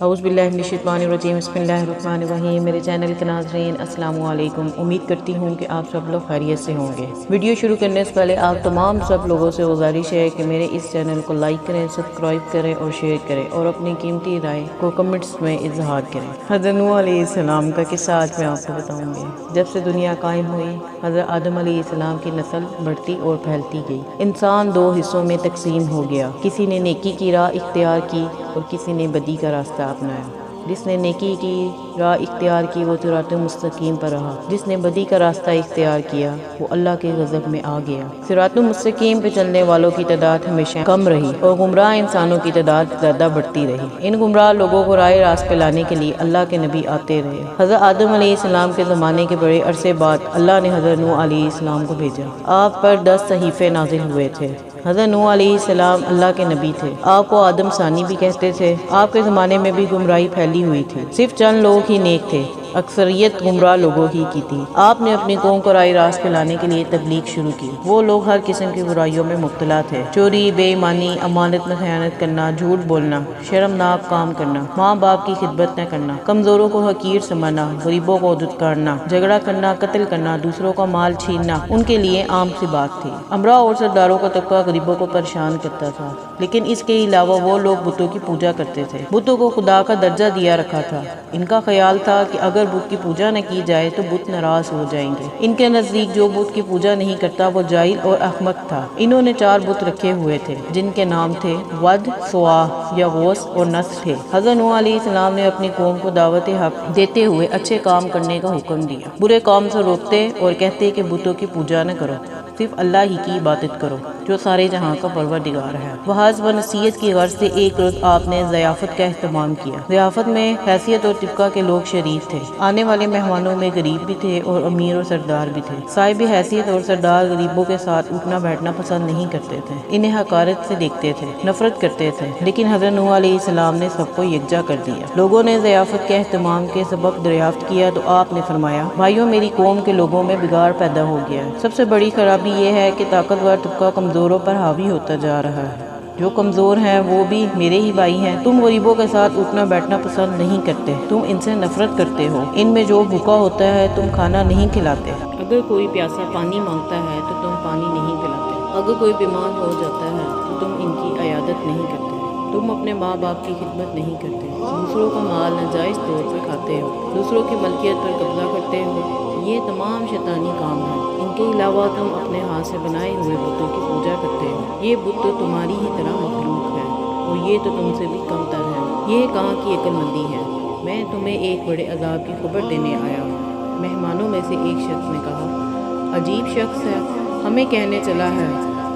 اعوذ باللہ من الشیطان الرجیم، بسم اللہ الرحمن الرحیم۔ میرے چینل کے ناظرین السلام علیکم، امید کرتی ہوں کہ آپ سب لوگ خیریت سے ہوں گے۔ ویڈیو شروع کرنے سے پہلے آپ تمام سب لوگوں سے گزارش ہے کہ میرے اس چینل کو لائک کریں، سبسکرائب کریں اور شیئر کریں اور اپنی قیمتی رائے کو کمنٹس میں اظہار کریں۔ حضرت نوح علیہ السلام کا قصہ آج میں آپ کو بتاؤں گی۔ جب سے دنیا قائم ہوئی، حضرت آدم علیہ السلام کی نسل بڑھتی اور پھیلتی گئی۔ انسان دو حصوں میں تقسیم ہو گیا، کسی نے نیکی کی راہ اختیار کی اور کسی نے بدی کا راستہ اپنایا۔ جس نے نیکی کی راہ اختیار کی وہ صراط مستقیم پر رہا، جس نے بدی کا راستہ اختیار کیا وہ اللہ کے غضب میں آ گیا۔ صراط مستقیم پہ چلنے والوں کی تعداد ہمیشہ کم رہی اور گمراہ انسانوں کی تعداد زیادہ بڑھتی رہی۔ ان گمراہ لوگوں کو راہ راست پہ لانے کے لیے اللہ کے نبی آتے رہے۔ حضرت آدم علیہ السلام کے زمانے کے بڑے عرصے بعد اللہ نے حضرت نوح علیہ السلام کو بھیجا۔ آپ پر 10 صحیفے نازل ہوئے تھے۔ حضرت نوح علیہ السلام اللہ کے نبی تھے۔ آپ کو آدم ثانی بھی کہتے تھے۔ آپ کے زمانے میں بھی گمراہی پھیلی ہوئی تھی، صرف چند لوگ ہی نیک تھے، اکثریت گمراہ لوگوں ہی کی تھی۔ آپ نے اپنی قوم کو راہ راست پہ لانے کے لیے تبلیغ شروع کی۔ وہ لوگ ہر قسم کی برائیوں میں مبتلا تھے، چوری، بے ایمانی، امانت میں خیانت کرنا، جھوٹ بولنا، شرمناک کام کرنا، ماں باپ کی خدمت نہ کرنا، کمزوروں کو حقیر سمجھنا، غریبوں کو دھتکارنا، جھگڑا کرنا، قتل کرنا، دوسروں کا مال چھیننا ان کے لیے عام سی بات تھی۔ امراء اور سرداروں کا طبقہ غریبوں کو پریشان کرتا تھا، لیکن اس کے علاوہ وہ لوگ بتوں کی پوجا کرتے تھے، بتوں کو خدا کا درجہ دیا رکھا تھا۔ ان کا خیال تھا کہ اگر بت کی پوجا نہ کی جائے تو بت ناراض ہو جائیں گے۔ ان کے نزدیک جو بت کی پوجا نہیں کرتا وہ جاہل اور احمق تھا۔ انہوں نے 4 بت رکھے ہوئے تھے جن کے نام تھے ود، سواع، یغوث اور نصر تھے۔ حضرت نوح علیہ السلام نے اپنی قوم کو دعوت حق دیتے ہوئے اچھے کام کرنے کا حکم دیا، برے کام سے روکتے اور کہتے کہ بتوں کی پوجا نہ کرو، صرف اللہ ہی کی عبادت کرو جو سارے جہاں کا پروردگار ہے۔ وعظ و نصیحت کی غرض سے ایک روز آپ نے ضیافت کا اہتمام کیا۔ ضیافت میں حیثیت اور طبقہ کے لوگ شریک تھے۔ آنے والے مہمانوں میں غریب بھی تھے اور امیر اور سردار بھی تھے۔ صاحب حیثیت اور سردار غریبوں کے ساتھ اٹھنا بیٹھنا پسند نہیں کرتے تھے، انہیں حقارت سے دیکھتے تھے، نفرت کرتے تھے، لیکن حضرت نوح علیہ السلام نے سب کو یکجا کر دیا۔ لوگوں نے ضیافت کے اہتمام کے سبب دریافت کیا تو آپ نے فرمایا، بھائیوں میری قوم کے لوگوں میں بگاڑ پیدا ہو گیا ہے۔ سب سے بڑی خرابی یہ ہے کہ طاقتور طبقہ کمزوروں پر حاوی ہوتا جا رہا ہے۔ جو کمزور ہیں وہ بھی میرے ہی بھائی ہیں۔ تم غریبوں کے ساتھ اٹھنا بیٹھنا پسند نہیں کرتے، تم ان سے نفرت کرتے ہو۔ ان میں جو بھوکا ہوتا ہے تم کھانا نہیں کھلاتے، اگر کوئی پیاسا پانی مانگتا ہے تو تم پانی نہیں پلاتے، اگر کوئی بیمار ہو جاتا ہے تو تم ان کی عیادت نہیں کرتے، تم اپنے ماں باپ کی خدمت نہیں کرتے، دوسروں کا مال ناجائز طور پر کھاتے ہو، دوسروں کی ملکیت پر قبضہ کرتے ہو۔ یہ تمام شیطانی کام ہیں۔ ان کے علاوہ تم اپنے ہاتھ سے بنائے ہوئے بتوں کی پوجا کرتے ہو۔ یہ بت تو تمہاری ہی طرح مخلوق ہے اور یہ تو تم سے بھی کم تر ہے۔ یہ کہاں کی عقل مندی ہے؟ میں تمہیں ایک بڑے عذاب کی خبر دینے آیا ہوں۔ مہمانوں میں سے ایک شخص نے کہا، عجیب شخص ہے، ہمیں کہنے چلا ہے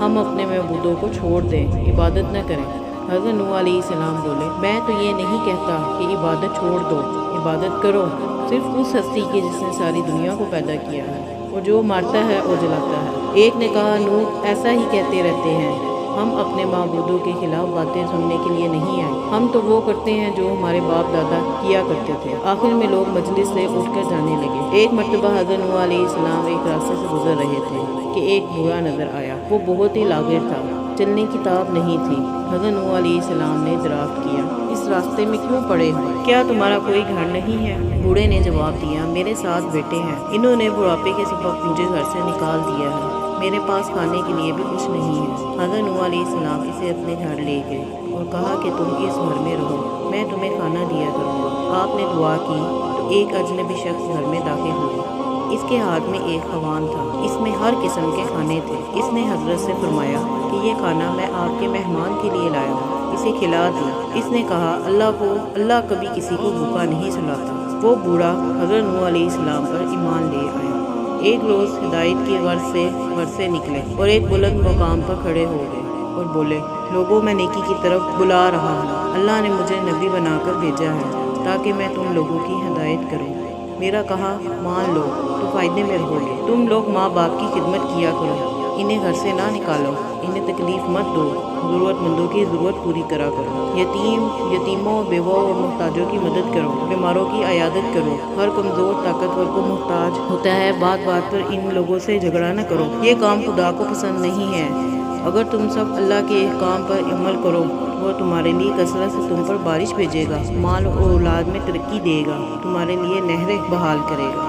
ہم اپنے معبودوں کو چھوڑ دیں، عبادت نہ کریں۔ حضرت نوح علیہ السلام بولے، میں تو یہ نہیں کہتا کہ عبادت چھوڑ دو، عبادت کرو صرف اس ہستی کی جس نے ساری دنیا کو پیدا کیا ہے اور جو مارتا ہے اور جلاتا ہے۔ ایک نے کہا، نوح ایسا ہی کہتے رہتے ہیں، ہم اپنے معبودوں کے خلاف باتیں سننے کے لیے نہیں آئے، ہم تو وہ کرتے ہیں جو ہمارے باپ دادا کیا کرتے تھے۔ آخر میں لوگ مجلس سے اٹھ کر جانے لگے۔ ایک مرتبہ حضرت نوح علیہ السلام ایک راستے سے گزر رہے تھے کہ ایک بوڑھا نظر آیا۔ وہ بہت ہی لاغر تھا، چلنے کی تاب نہیں تھی۔ حضرت نوح علیہ السلام نے دریافت کیا، اس راستے میں کیوں پڑے ہو؟ کیا تمہارا کوئی گھر نہیں ہے؟ بوڑھے نے جواب دیا، میرے 7 بیٹے ہیں، انہوں نے بڑھاپے کے سبب مجھے گھر سے نکال دیا ہے، میرے پاس کھانے کے لیے بھی کچھ نہیں ہے۔ حضرت نوح علیہ السلام اسے اپنے گھر لے گئے اور کہا کہ تم اس گھر میں رہو، میں تمہیں کھانا دیا کروں گا۔ آپ نے دعا کی تو ایک اجنبی شخص گھر میں داخل ہوا۔ اس کے ہاتھ میں ایک خوان تھا، اس میں ہر قسم کے کھانے تھے۔ اس نے حضرت سے فرمایا کہ یہ کھانا میں آپ کے مہمان کے لیے لایا ہوں، اسے کھلا دو۔ اس نے کہا، اللہ کبھی کسی کو بھوکا نہیں سلاتا۔ وہ بوڑھا حضرت نوح علیہ السلام پر ایمان لے آیا۔ ایک روز ہدایت کی غرض سے گھر سے نکلے اور ایک بلند مقام پر کھڑے ہو گئے اور بولے، لوگوں میں نیکی کی طرف بلا رہا ہوں، اللہ نے مجھے نبی بنا کر بھیجا ہے تاکہ میں تم لوگوں کی ہدایت کروں۔ میرا کہا مان لو تو فائدے میں رہو گے۔ تم لوگ ماں باپ کی خدمت کیا کرو، انہیں گھر سے نہ نکالو، انہیں تکلیف مت دو، ضرورت مندوں کی ضرورت پوری کرا کرو، یتیموں، بیووں اور محتاجوں کی مدد کرو، بیماروں کی عیادت کرو، ہر کمزور طاقتور کو محتاج ہوتا ہے، بات بات پر ان لوگوں سے جھگڑا نہ کرو، یہ کام خدا کو پسند نہیں ہے۔ اگر تم سب اللہ کے احکام پر عمل کرو، وہ تمہارے لیے کثرت سے تم پر بارش بھیجے گا، مال اور اولاد میں ترقی دے گا، تمہارے لیے نہریں بحال کرے گا۔